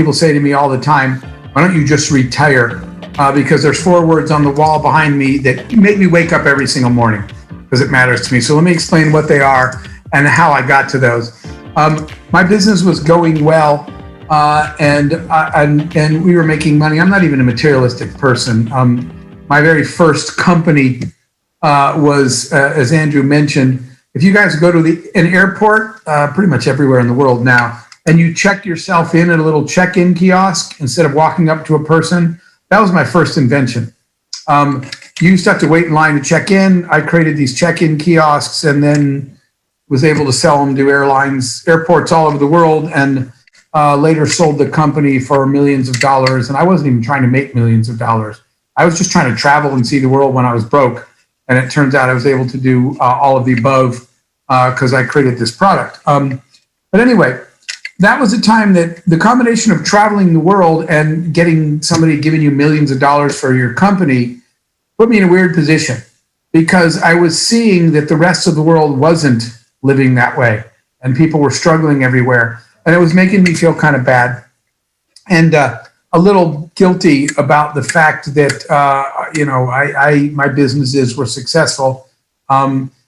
People say to me all the time, why don't you just retire? Because there's 4 words on the wall behind me that make me wake up every single morning because it matters to me. So let me explain what they are and how I got to those. My business was going well, and we were making money. I'm not even a materialistic person. My very first company was, as Andrew mentioned, if you guys go to an airport, pretty much everywhere in the world now, and you check yourself in at a little check-in kiosk instead of walking up to a person, that was my first invention. You used to have to wait in line to check in. I created these check-in kiosks and then was able to sell them to airports all over the world, and later sold the company for millions of dollars. And I wasn't even trying to make millions of dollars. I was just trying to travel and see the world when I was broke. And it turns out I was able to do all of the above because I created this product. But anyway, that was a time that the combination of traveling the world and getting somebody giving you millions of dollars for your company put me in a weird position because I was seeing that the rest of the world wasn't living that way and people were struggling everywhere. And it was making me feel kind of bad and a little guilty about the fact that, my businesses were successful.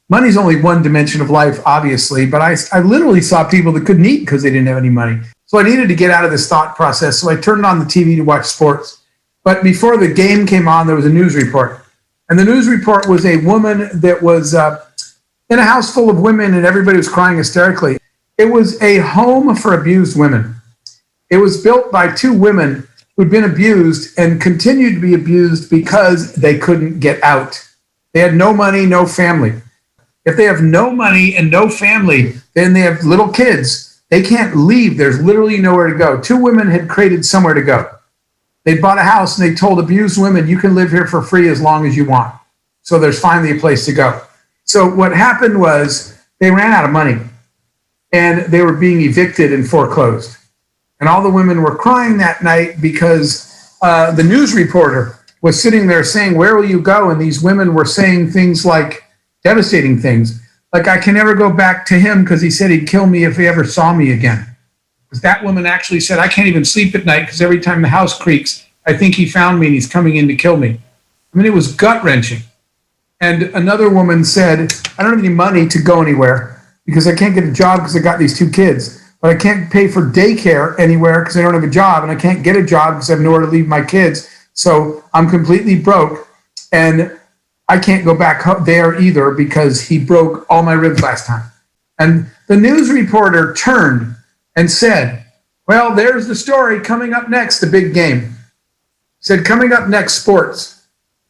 Money's only one dimension of life, obviously, but I literally saw people that couldn't eat because they didn't have any money. So I needed to get out of this thought process. So I turned on the TV to watch sports. But before the game came on, there was a news report. And the news report was a woman that was in a house full of women and everybody was crying hysterically. It was a home for abused women. It was built by 2 women who'd been abused and continued to be abused because they couldn't get out. They had no money, no family. If they have no money and no family, then they have little kids. They can't leave. There's literally nowhere to go. 2 women had created somewhere to go. They bought a house and they told abused women, you can live here for free as long as you want. So there's finally a place to go. So what happened was they ran out of money and they were being evicted and foreclosed. And all the women were crying that night because the news reporter was sitting there saying, where will you go? And these women were saying things like, devastating things, like I can never go back to him because he said he'd kill me if he ever saw me again. Because that woman actually said, I can't even sleep at night because every time the house creaks, I think he found me and he's coming in to kill me. I mean, it was gut-wrenching. And another woman said, I don't have any money to go anywhere because I can't get a job because I got these 2 kids, but I can't pay for daycare anywhere because I don't have a job, and I can't get a job because I have nowhere to leave my kids. So I'm completely broke, and I can't go back there either because he broke all my ribs last time. And the news reporter turned and said, well, there's the story coming up next, the big game. Said, coming up next, sports.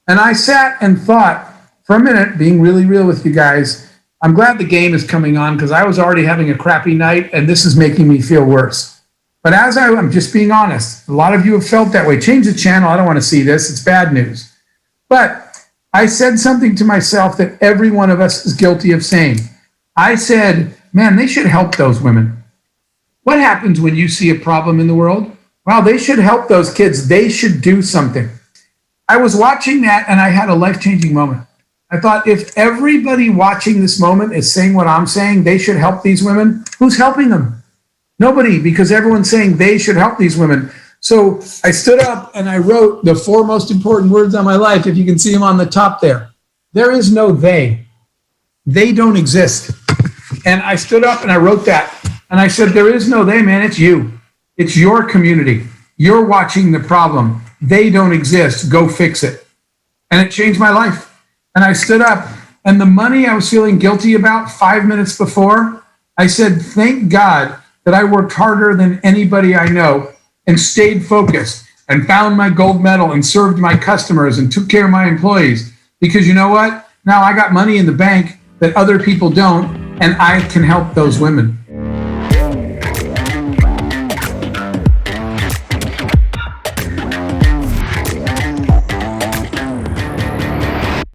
And I sat and thought for a minute, being really real with you guys, I'm glad the game is coming on because I was already having a crappy night and this is making me feel worse. But I'm just being honest. A lot of you have felt that way. Change the channel. I don't want to see this. It's bad news. But I said something to myself that every one of us is guilty of saying. I said, man, they should help those women. What happens when you see a problem in the world? Well, they should help those kids. They should do something. I was watching that and I had a life-changing moment. I thought, if everybody watching this moment is saying what I'm saying, they should help these women, who's helping them? Nobody, because everyone's saying they should help these women. So I stood up and I wrote the 4 most important words on my life, if you can see them on the top there. There is no they. They don't exist. And I stood up and I wrote that. And I said, there is no they, man. It's you. It's your community. You're watching the problem. They don't exist. Go fix it. And it changed my life. And I stood up, and the money I was feeling guilty about 5 minutes before, I said, thank God that I worked harder than anybody I know and stayed focused and found my gold medal and served my customers and took care of my employees. Because you know what? Now I got money in the bank that other people don't, and I can help those women.